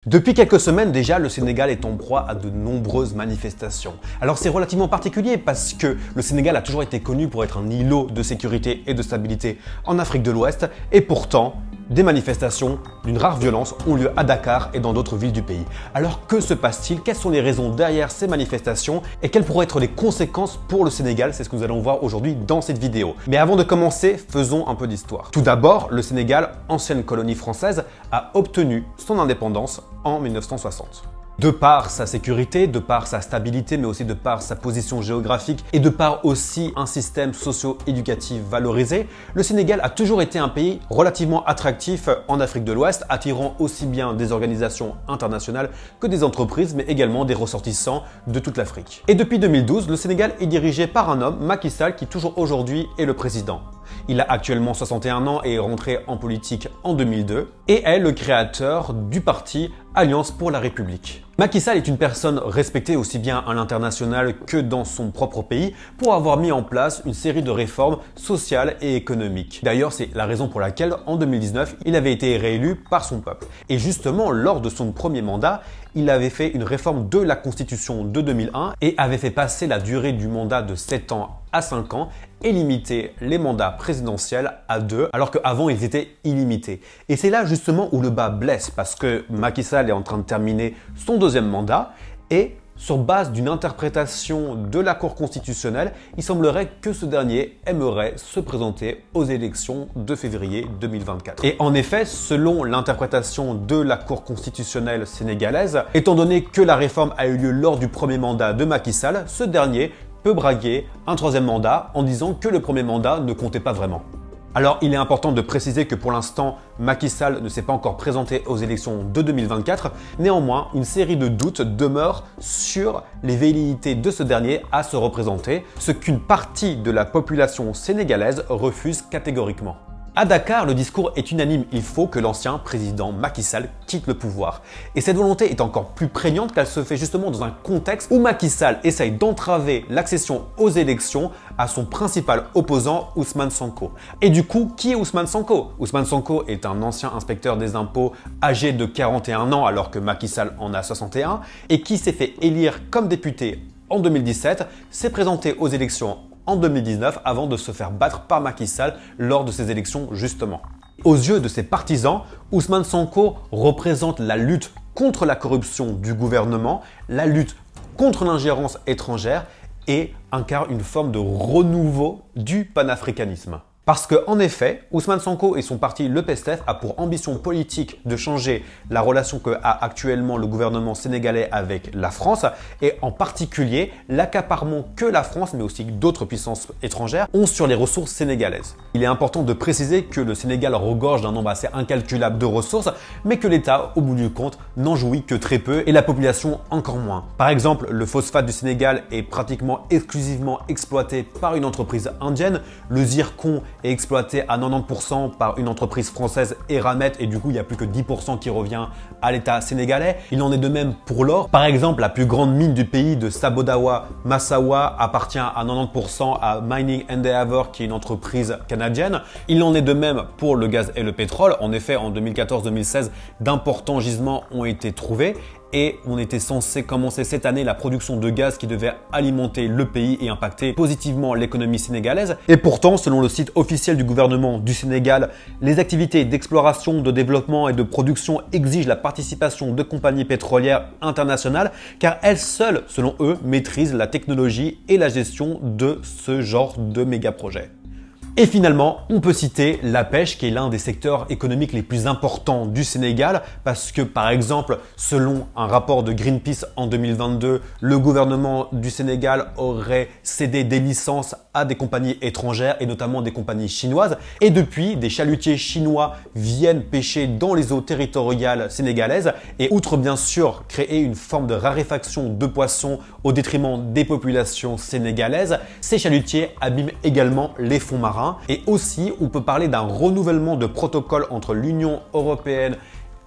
Depuis quelques semaines déjà, le Sénégal est en proie à de nombreuses manifestations. Alors c'est relativement particulier parce que le Sénégal a toujours été connu pour être un îlot de sécurité et de stabilité en Afrique de l'Ouest et pourtant, des manifestations d'une rare violence ont lieu à Dakar et dans d'autres villes du pays. Alors que se passe-t-il? Quelles sont les raisons derrière ces manifestations et quelles pourraient être les conséquences pour le Sénégal? C'est ce que nous allons voir aujourd'hui dans cette vidéo. Mais avant de commencer, faisons un peu d'histoire. Tout d'abord, le Sénégal, ancienne colonie française, a obtenu son indépendance en 1960. De par sa sécurité, de par sa stabilité, mais aussi de par sa position géographique et de par aussi un système socio-éducatif valorisé, le Sénégal a toujours été un pays relativement attractif en Afrique de l'Ouest, attirant aussi bien des organisations internationales que des entreprises, mais également des ressortissants de toute l'Afrique. Et depuis 2012, le Sénégal est dirigé par un homme, Macky Sall, qui toujours aujourd'hui est le président. Il a actuellement 61 ans et est rentré en politique en 2002 et est le créateur du parti Alliance pour la République. Macky Sall est une personne respectée aussi bien à l'international que dans son propre pays pour avoir mis en place une série de réformes sociales et économiques. D'ailleurs, c'est la raison pour laquelle en 2019, il avait été réélu par son peuple. Et justement, lors de son premier mandat, il avait fait une réforme de la Constitution de 2001 et avait fait passer la durée du mandat de 7 ans à 5 ans et limiter les mandats présidentiels à 2, alors qu'avant ils étaient illimités. Et c'est là justement où le bas blesse, parce que Macky Sall est en train de terminer son deuxième mandat et sur base d'une interprétation de la Cour constitutionnelle, il semblerait que ce dernier aimerait se présenter aux élections de février 2024. Et en effet, selon l'interprétation de la Cour constitutionnelle sénégalaise, étant donné que la réforme a eu lieu lors du premier mandat de Macky Sall, ce dernier peut braguer un troisième mandat en disant que le premier mandat ne comptait pas vraiment. Alors, il est important de préciser que pour l'instant, Macky Sall ne s'est pas encore présenté aux élections de 2024. Néanmoins, une série de doutes demeurent sur les velléités de ce dernier à se représenter, ce qu'une partie de la population sénégalaise refuse catégoriquement. À Dakar, le discours est unanime, il faut que l'ancien président Macky Sall quitte le pouvoir. Et cette volonté est encore plus prégnante qu'elle se fait justement dans un contexte où Macky Sall essaye d'entraver l'accession aux élections à son principal opposant Ousmane Sonko. Et du coup, qui est Ousmane Sonko? Ousmane Sonko est un ancien inspecteur des impôts âgé de 41 ans alors que Macky Sall en a 61 et qui s'est fait élire comme député en 2017, s'est présenté aux élections en 2019 avant de se faire battre par Macky Sall lors de ces élections justement. Aux yeux de ses partisans, Ousmane Sonko représente la lutte contre la corruption du gouvernement, la lutte contre l'ingérence étrangère et incarne une forme de renouveau du panafricanisme. Parce qu'en effet, Ousmane Sonko et son parti, le PASTEF, a pour ambition politique de changer la relation que a actuellement le gouvernement sénégalais avec la France et en particulier l'accaparement que la France, mais aussi d'autres puissances étrangères, ont sur les ressources sénégalaises. Il est important de préciser que le Sénégal regorge d'un nombre assez incalculable de ressources, mais que l'État, au bout du compte, n'en jouit que très peu et la population encore moins. Par exemple, le phosphate du Sénégal est pratiquement exclusivement exploité par une entreprise indienne, le zircon est exploité à 90% par une entreprise française Eramet et du coup il n'y a plus que 10% qui revient à l'État sénégalais. Il en est de même pour l'or. Par exemple, la plus grande mine du pays de Sabodawa Massawa appartient à 90% à Mining Endeavour qui est une entreprise canadienne. Il en est de même pour le gaz et le pétrole. En effet, en 2014-2016, d'importants gisements ont été trouvés. Et on était censé commencer cette année la production de gaz qui devait alimenter le pays et impacter positivement l'économie sénégalaise. Et pourtant, selon le site officiel du gouvernement du Sénégal, les activités d'exploration, de développement et de production exigent la participation de compagnies pétrolières internationales car elles seules, selon eux, maîtrisent la technologie et la gestion de ce genre de méga projets. Et finalement, on peut citer la pêche qui est l'un des secteurs économiques les plus importants du Sénégal parce que par exemple, selon un rapport de Greenpeace en 2022, le gouvernement du Sénégal aurait cédé des licences à des compagnies étrangères et notamment des compagnies chinoises. Et depuis, des chalutiers chinois viennent pêcher dans les eaux territoriales sénégalaises et outre bien sûr créer une forme de raréfaction de poissons au détriment des populations sénégalaises, ces chalutiers abîment également les fonds marins. Et aussi, on peut parler d'un renouvellement de protocole entre l'Union européenne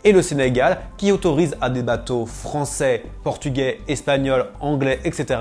et le Sénégal qui autorise à des bateaux français, portugais, espagnols, anglais, etc.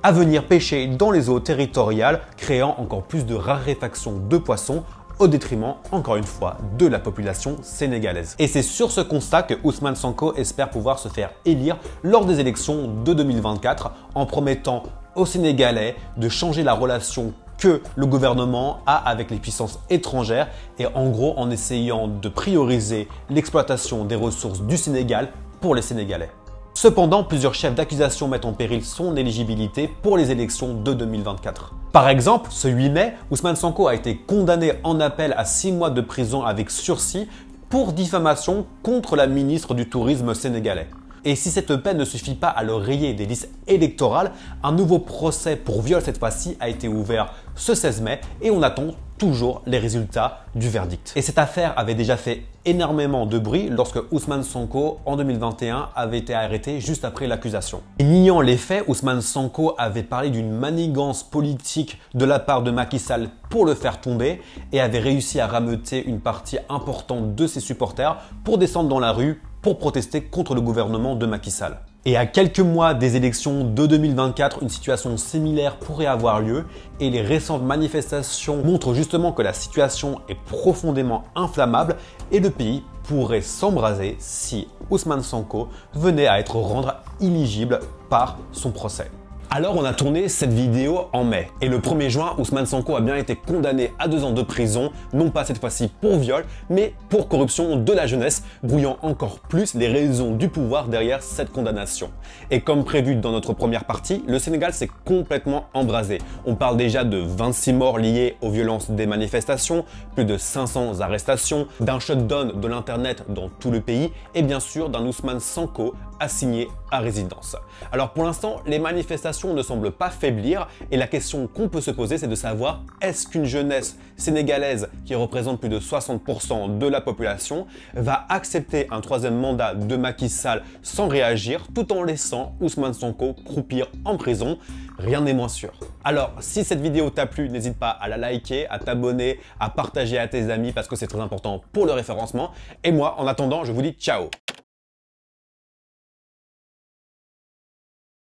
à venir pêcher dans les eaux territoriales, créant encore plus de raréfaction de poissons au détriment, encore une fois, de la population sénégalaise. Et c'est sur ce constat que Ousmane Sonko espère pouvoir se faire élire lors des élections de 2024 en promettant aux Sénégalais de changer la relation que le gouvernement a avec les puissances étrangères et en gros en essayant de prioriser l'exploitation des ressources du Sénégal pour les Sénégalais. Cependant, plusieurs chefs d'accusation mettent en péril son éligibilité pour les élections de 2024. Par exemple, ce 8 mai, Ousmane Sonko a été condamné en appel à 6 mois de prison avec sursis pour diffamation contre la ministre du Tourisme sénégalais. Et si cette peine ne suffit pas à le rayer des listes électorales, un nouveau procès pour viol cette fois-ci a été ouvert ce 16 mai et on attend toujours les résultats du verdict. Et cette affaire avait déjà fait énormément de bruit lorsque Ousmane Sonko en 2021 avait été arrêté juste après l'accusation. Et niant les faits, Ousmane Sonko avait parlé d'une manigance politique de la part de Macky Sall pour le faire tomber et avait réussi à rameuter une partie importante de ses supporters pour descendre dans la rue pour protester contre le gouvernement de Macky Sall. Et à quelques mois des élections de 2024, une situation similaire pourrait avoir lieu et les récentes manifestations montrent justement que la situation est profondément inflammable et le pays pourrait s'embraser si Ousmane Sonko venait à être rendu éligible par son procès. Alors on a tourné cette vidéo en mai et le 1er juin, Ousmane Sonko a bien été condamné à 2 ans de prison, non pas cette fois-ci pour viol, mais pour corruption de la jeunesse, brouillant encore plus les raisons du pouvoir derrière cette condamnation. Et comme prévu dans notre première partie, le Sénégal s'est complètement embrasé. On parle déjà de 26 morts liés aux violences des manifestations, plus de 500 arrestations, d'un shutdown de l'internet dans tout le pays et bien sûr d'un Ousmane Sonko assigné à résidence. Alors pour l'instant, les manifestations ne semblent pas faiblir et la question qu'on peut se poser, c'est de savoir est-ce qu'une jeunesse sénégalaise qui représente plus de 60% de la population va accepter un 3e mandat de Macky Sall sans réagir tout en laissant Ousmane Sonko croupir en prison? Rien n'est moins sûr. Alors, si cette vidéo t'a plu, n'hésite pas à la liker, à t'abonner, à partager à tes amis parce que c'est très important pour le référencement. Et moi, en attendant, je vous dis ciao!